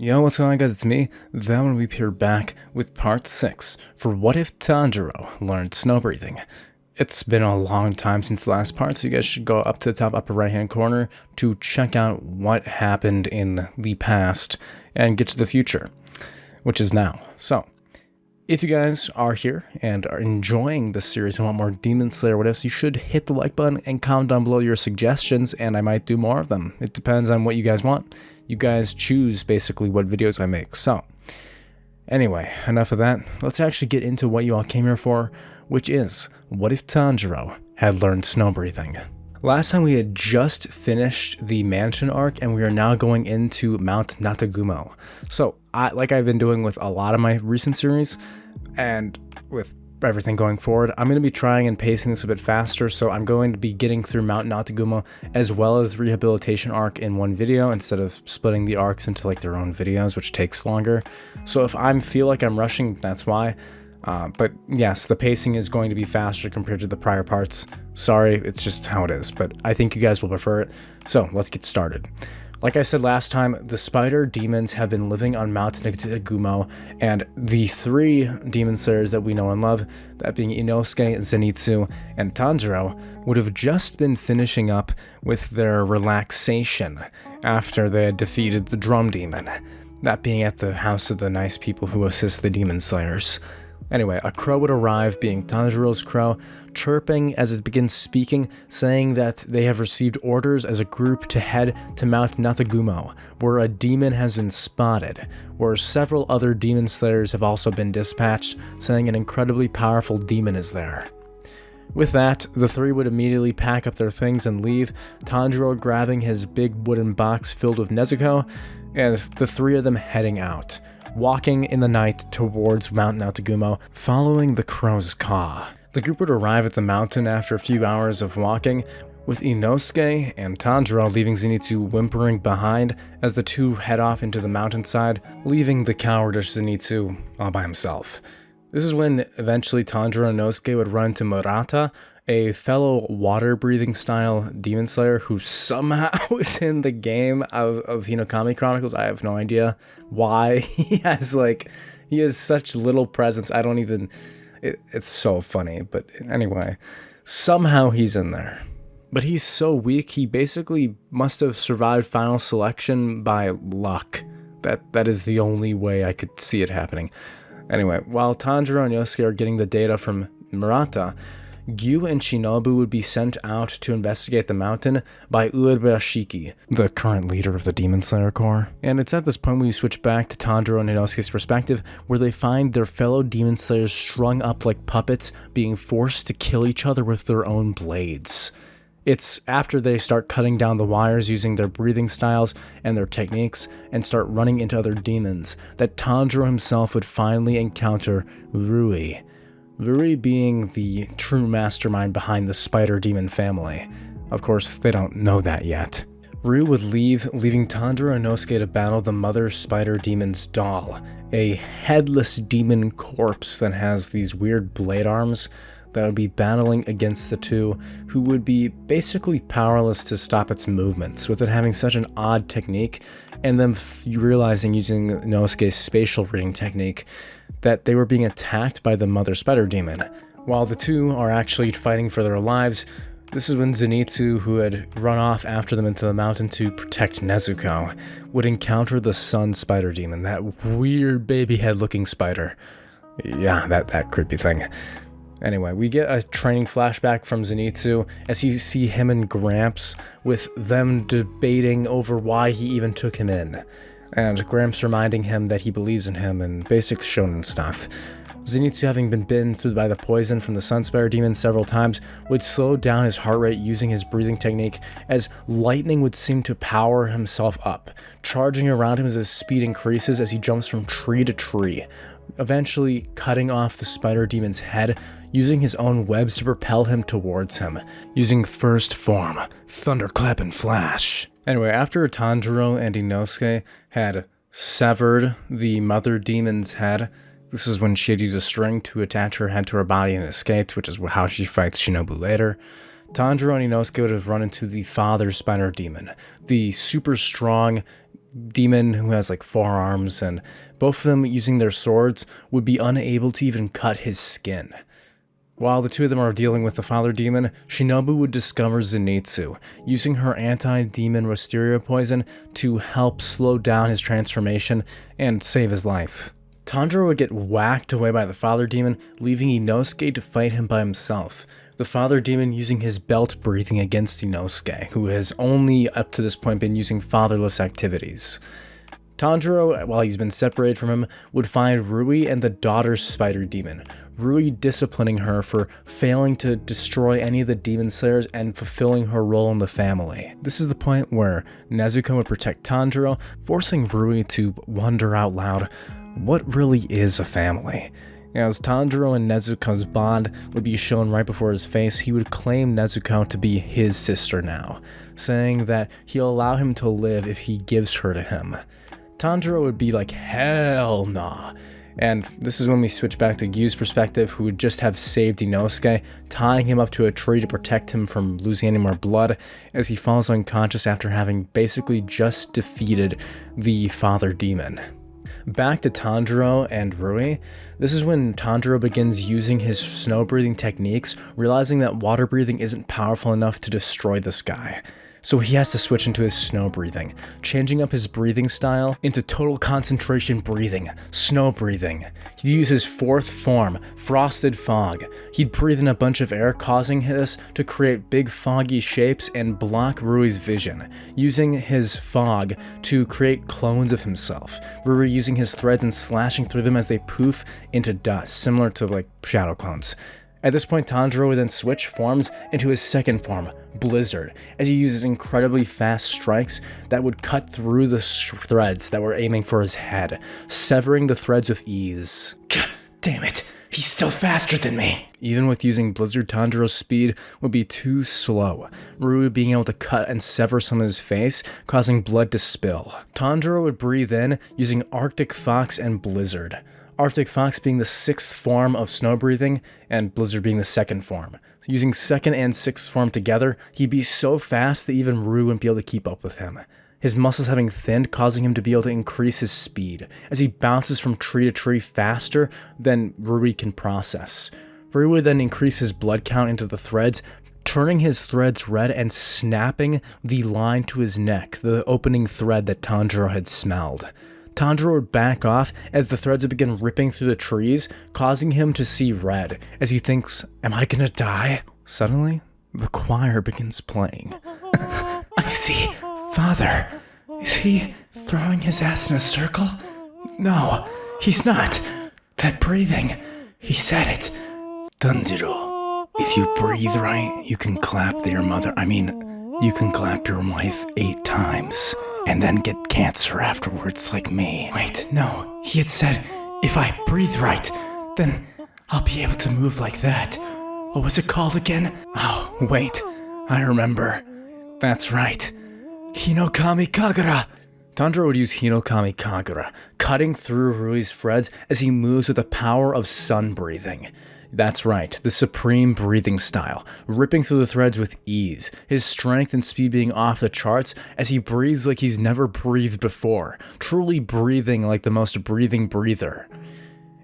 Yo, what's going on, guys? It's me, that one we've here back with part 6 for What If Tanjiro Learned Snow Breathing. It's been a long time since the last part, so you guys should go up to the top upper right hand corner to check out what happened in the past and get to the future, which is now. So, if you guys are here and are enjoying this series and want more Demon Slayer what else, you should hit the like button and comment down below your suggestions, and I might do more of them. It depends on what you guys want. You guys choose basically what videos I make. So, anyway, enough of that. Let's actually get into what you all came here for, which is, what if Tanjiro had learned snow breathing? Last time we had just finished the mansion arc, and we are now going into Mount Natagumo. So, like I've been doing with a lot of my recent series, and with everything going forward, I'm going to be trying and pacing this a bit faster, so I'm going to be getting through Mount Natagumo as well as the Rehabilitation arc in one video instead of splitting the arcs into like their own videos, which takes longer. So if I feel like I'm rushing, that's why. But yes, the pacing is going to be faster compared to the prior parts. Sorry, it's just how it is, but I think you guys will prefer it. So let's get started. Like I said last time, the spider demons have been living on Mount Natagumo, and the three demon slayers that we know and love, that being Inosuke, Zenitsu, and Tanjiro, would have just been finishing up with their relaxation after they had defeated the drum demon, that being at the house of the nice people who assist the demon slayers. Anyway, a crow would arrive, being Tanjiro's crow, chirping as it begins speaking, saying that they have received orders as a group to head to Mount Natagumo, where a demon has been spotted, where several other demon slayers have also been dispatched, saying an incredibly powerful demon is there. With that, the three would immediately pack up their things and leave, Tanjiro grabbing his big wooden box filled with Nezuko, and the three of them heading out, walking in the night towards Mount Natagumo, following the crow's caw. The group would arrive at the mountain after a few hours of walking, with Inosuke and Tanjiro leaving Zenitsu whimpering behind as the two head off into the mountainside, leaving the cowardice Zenitsu all by himself. This is when eventually Tanjiro and Inosuke would run into Murata, a fellow water-breathing style demon slayer who somehow is in the game of Hinokami Chronicles. I have no idea why. He has such little presence. I don't even... It's so funny, but anyway, somehow he's in there. But he's so weak, he basically must have survived final selection by luck. That is the only way I could see it happening. Anyway, while Tanjiro and Inosuke are getting the data from Murata, Gyu and Shinobu would be sent out to investigate the mountain by Ueberashiki, the current leader of the Demon Slayer Corps. And it's at this point we switch back to Tanjiro and Inosuke's perspective, where they find their fellow Demon Slayers strung up like puppets, being forced to kill each other with their own blades. It's after they start cutting down the wires using their breathing styles and their techniques and start running into other demons that Tanjiro himself would finally encounter Rui. Rui being the true mastermind behind the spider demon family. Of course, they don't know that yet. Rui would leave, leaving Tanjiro and Inosuke to battle the mother spider demon's doll, a headless demon corpse that has these weird blade arms that would be battling against the two, who would be basically powerless to stop its movements, with it having such an odd technique, and them realizing using Inosuke's spatial reading technique that they were being attacked by the mother spider demon. While the two are actually fighting for their lives, this is when Zenitsu, who had run off after them into the mountain to protect Nezuko, would encounter the sun spider demon, that weird baby head looking spider. Yeah, that creepy thing. Anyway, we get a training flashback from Zenitsu as you see him and Gramps, with them debating over why he even took him in, and Gramps reminding him that he believes in him and basic shonen stuff. Zenitsu, having been bitten through by the poison from the Sun Spider Demon several times, would slow down his heart rate using his breathing technique, as lightning would seem to power himself up, charging around him as his speed increases as he jumps from tree to tree, eventually cutting off the spider demon's head, using his own webs to propel him towards him, using first form, thunderclap and flash. Anyway, after Tanjiro and Inosuke had severed the mother demon's head, this is when she had used a string to attach her head to her body and escaped, which is how she fights Shinobu later. Tanjiro and Inosuke would have run into the father spider demon, the super strong demon who has like 4 arms, and both of them using their swords would be unable to even cut his skin. While the two of them are dealing with the father demon, Shinobu would discover Zenitsu, using her anti-demon Wisteria poison to help slow down his transformation and save his life. Tanjiro would get whacked away by the father demon, leaving Inosuke to fight him by himself. The father demon using his belt breathing against Inosuke, who has only up to this point been using fatherless activities. Tanjiro, while he's been separated from him, would find Rui and the daughter's spider demon, Rui disciplining her for failing to destroy any of the demon slayers and fulfilling her role in the family. This is the point where Nezuko would protect Tanjiro, forcing Rui to wonder out loud, what really is a family? As Tanjiro and Nezuko's bond would be shown right before his face, he would claim Nezuko to be his sister now, saying that he'll allow him to live if he gives her to him. Tanjiro would be like, hell nah. And this is when we switch back to Gyu's perspective, who would just have saved Inosuke, tying him up to a tree to protect him from losing any more blood, as he falls unconscious after having basically just defeated the father demon. Back to Tanjiro and Rui, this is when Tanjiro begins using his snow-breathing techniques, realizing that water breathing isn't powerful enough to destroy this guy. So he has to switch into his snow breathing, changing up his breathing style into total concentration breathing, snow breathing. He'd use his 4th form, frosted fog. He'd breathe in a bunch of air, causing this to create big foggy shapes and block Rui's vision, using his fog to create clones of himself. Rui using his threads and slashing through them as they poof into dust, similar to like shadow clones. At this point, Tanjiro would then switch forms into his 2nd form, Blizzard, as he uses incredibly fast strikes that would cut through the threads that were aiming for his head, severing the threads with ease. Damn it, he's still faster than me! Even with using Blizzard, Tanjiro's speed would be too slow, Rui being able to cut and sever some of his face, causing blood to spill. Tanjiro would breathe in using Arctic Fox and Blizzard. Arctic Fox being the 6th form of snow breathing, and Blizzard being the 2nd form. Using 2nd and 6th form together, he'd be so fast that even Rui wouldn't be able to keep up with him. His muscles having thinned, causing him to be able to increase his speed, as he bounces from tree to tree faster than Rui can process. Rui would then increase his blood count into the threads, turning his threads red and snapping the line to his neck, the opening thread that Tanjiro had smelled. Tanjiro would back off as the threads would begin ripping through the trees, causing him to see red, as he thinks, am I gonna die? Suddenly, the choir begins playing. I see. Father, is he throwing his ass in a circle? No, he's not. That breathing, he said it. Tanjiro, if you breathe right, you can clap your mother, you can clap your wife 8 times. And then get cancer afterwards like me. Wait, no. He had said, if I breathe right, then I'll be able to move like that. What was it called again? Oh, wait. I remember. That's right. Hinokami Kagura. Tanjiro would use Hinokami Kagura, cutting through Rui's threads as he moves with the power of sun breathing. That's right, the supreme breathing style, ripping through the threads with ease, his strength and speed being off the charts as he breathes like he's never breathed before, truly breathing like the most breathing breather.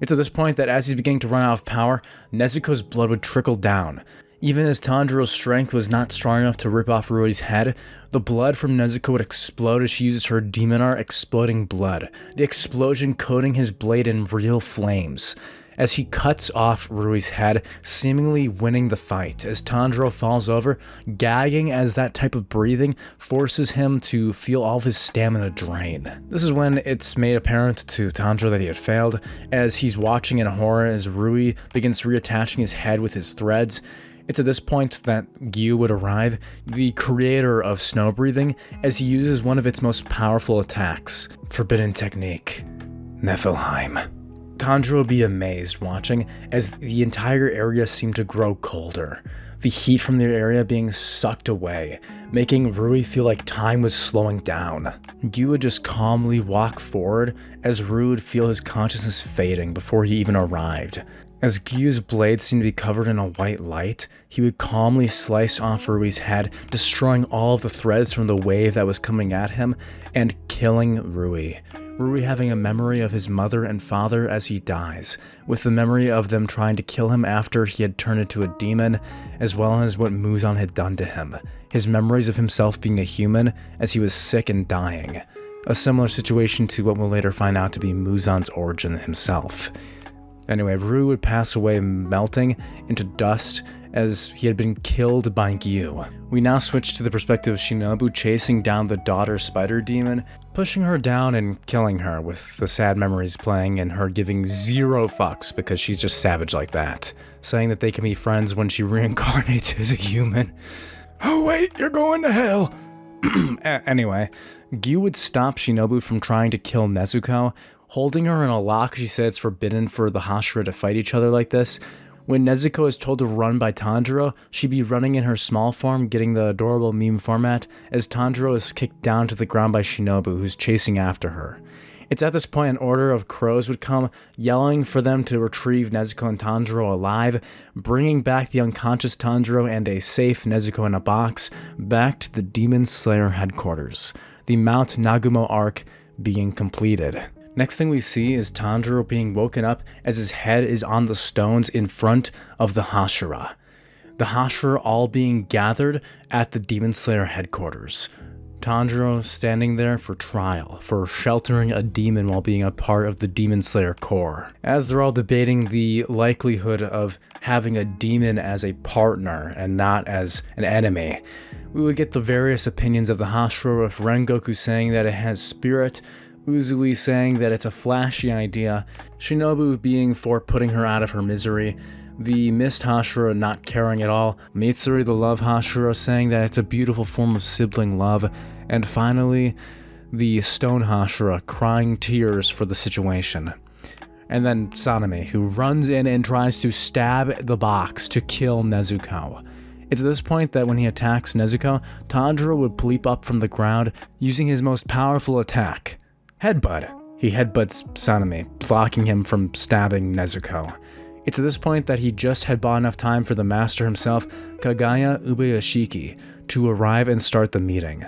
It's at this point that as he's beginning to run out of power, Nezuko's blood would trickle down. Even as Tanjiro's strength was not strong enough to rip off Rui's head, the blood from Nezuko would explode as she uses her demon art exploding blood, the explosion coating his blade in real flames. As he cuts off Rui's head, seemingly winning the fight, as Tanjiro falls over, gagging as that type of breathing forces him to feel all of his stamina drain. This is when it's made apparent to Tanjiro that he had failed, as he's watching in horror as Rui begins reattaching his head with his threads. It's at this point that Gyu would arrive, the creator of snow breathing, as he uses one of its most powerful attacks, Forbidden Technique, Niflheim. Tanjiro would be amazed watching as the entire area seemed to grow colder, the heat from the area being sucked away, making Rui feel like time was slowing down. Gyu would just calmly walk forward as Rui would feel his consciousness fading before he even arrived. As Gyu's blade seemed to be covered in a white light, he would calmly slice off Rui's head, destroying all of the threads from the wave that was coming at him, and killing Rui. Rui having a memory of his mother and father as he dies, with the memory of them trying to kill him after he had turned into a demon, as well as what Muzan had done to him. His memories of himself being a human as he was sick and dying. A similar situation to what we'll later find out to be Muzan's origin himself. Anyway, Rui would pass away melting into dust as he had been killed by Gyu. We now switch to the perspective of Shinobu chasing down the daughter spider demon, pushing her down and killing her, with the sad memories playing and her giving zero fucks because she's just savage like that, saying that they can be friends when she reincarnates as a human. Oh wait, you're going to hell! Anyway, Gyu would stop Shinobu from trying to kill Nezuko, holding her in a lock. She said it's forbidden for the Hashira to fight each other like this. When Nezuko is told to run by Tanjiro, she'd be running in her small form, getting the adorable meme format, as Tanjiro is kicked down to the ground by Shinobu, who's chasing after her. It's at this point an order of crows would come, yelling for them to retrieve Nezuko and Tanjiro alive, bringing back the unconscious Tanjiro and a safe Nezuko in a box back to the Demon Slayer headquarters, the Mount Nagumo arc being completed. Next thing we see is Tanjiro being woken up as his head is on the stones in front of the Hashira. The Hashira all being gathered at the Demon Slayer headquarters. Tanjiro standing there for trial, for sheltering a demon while being a part of the Demon Slayer Corps. As they're all debating the likelihood of having a demon as a partner and not as an enemy, we would get the various opinions of the Hashira, with Rengoku saying that it has spirit, Uzui saying that it's a flashy idea, Shinobu being for putting her out of her misery, the Mist Hashira not caring at all, Mitsuri the Love Hashira saying that it's a beautiful form of sibling love, and finally, the Stone Hashira crying tears for the situation. And then Sanemi, who runs in and tries to stab the box to kill Nezuko. It's at this point that when he attacks Nezuko, Tanjiro would leap up from the ground using his most powerful attack, Headbutt. He headbutts Sanemi, blocking him from stabbing Nezuko. It's at this point that he just had bought enough time for the master himself, Kagaya Ubuyashiki, to arrive and start the meeting.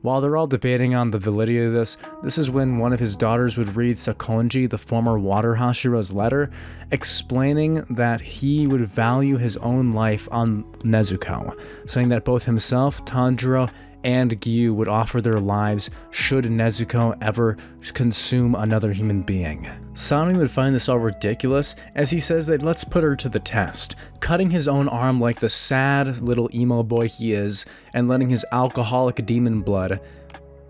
While they're all debating on the validity of this is when one of his daughters would read Sakonji, the former Water Hashira's letter, explaining that he would value his own life on Nezuko, saying that both himself, Tanjiro, and Gyu would offer their lives should Nezuko ever consume another human being. Sanemi would find this all ridiculous, as he says that let's put her to the test, cutting his own arm like the sad little emo boy he is, and letting his alcoholic demon blood,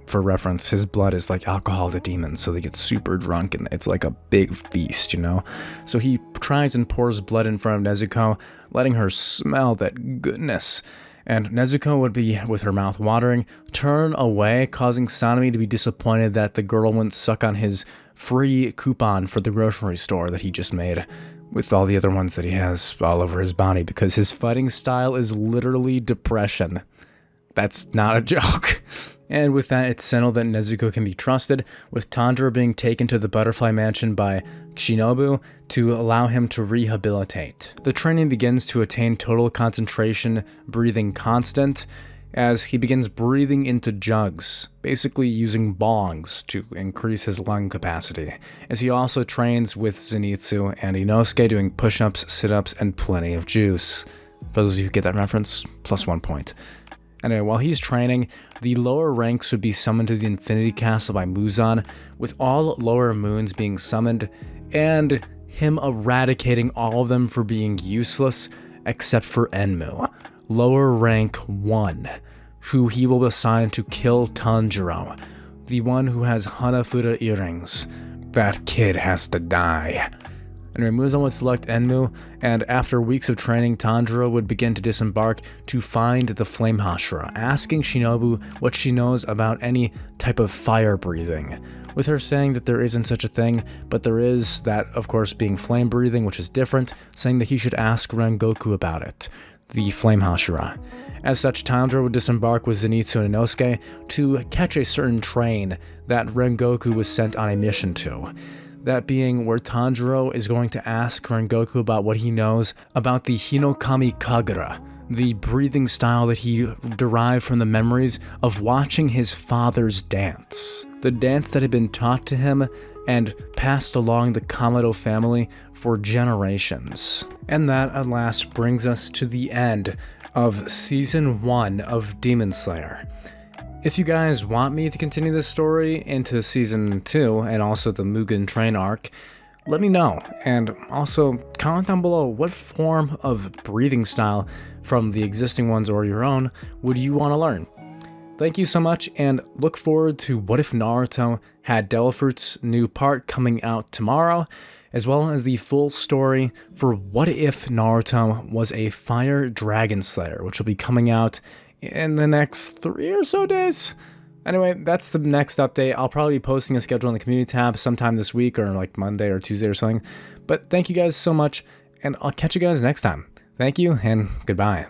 for reference, his blood is like alcohol to demons, so they get super drunk and it's like a big feast, you know? So he tries and pours blood in front of Nezuko, letting her smell that goodness. And Nezuko would be, with her mouth watering, turn away, causing Sanemi to be disappointed that the girl wouldn't suck on his free coupon for the grocery store that he just made, with all the other ones that he has all over his body, because his fighting style is literally depression. That's not a joke. And with that, it's settled that Nezuko can be trusted, with Tanjiro being taken to the Butterfly Mansion by Shinobu to allow him to rehabilitate. The training begins to attain total concentration, breathing constant, as he begins breathing into jugs, basically using bongs to increase his lung capacity, as he also trains with Zenitsu and Inosuke doing push-ups, sit-ups, and plenty of juice. For those of you who get that reference, plus 1 point. Anyway, while he's training, the lower ranks would be summoned to the Infinity Castle by Muzan, with all lower moons being summoned, and him eradicating all of them for being useless, except for Enmu, lower rank 1, who he will assign to kill Tanjiro, the one who has Hanafuda earrings. That kid has to die. Anyway, Muzan would select Enmu, and after weeks of training, Tanjiro would begin to disembark to find the Flame Hashira, asking Shinobu what she knows about any type of fire breathing, with her saying that there isn't such a thing, but there is that, of course, being flame breathing, which is different, saying that he should ask Rengoku about it, the Flame Hashira. As such, Tanjiro would disembark with Zenitsu and Inosuke to catch a certain train that Rengoku was sent on a mission to. that being where Tanjiro is going to ask Rengoku about what he knows about the Hinokami Kagura, the breathing style that he derived from the memories of watching his father's dance. The dance that had been taught to him and passed along the Kamado family for generations. And that, at last, brings us to the end of Season 1 of Demon Slayer. If you guys want me to continue this story into Season 2 and also the Mugen Train arc, let me know, and also comment down below what form of breathing style from the existing ones or your own would you want to learn. Thank you so much, and look forward to What If Naruto had Devil Fruit's new part coming out tomorrow, as well as the full story for What If Naruto was a Fire Dragon Slayer, which will be coming out in the next 3 or so days. Anyway, that's the next update. I'll probably be posting a schedule in the community tab sometime this week, or like Monday or Tuesday or something. But thank you guys so much, and I'll catch you guys next time. Thank you, and goodbye.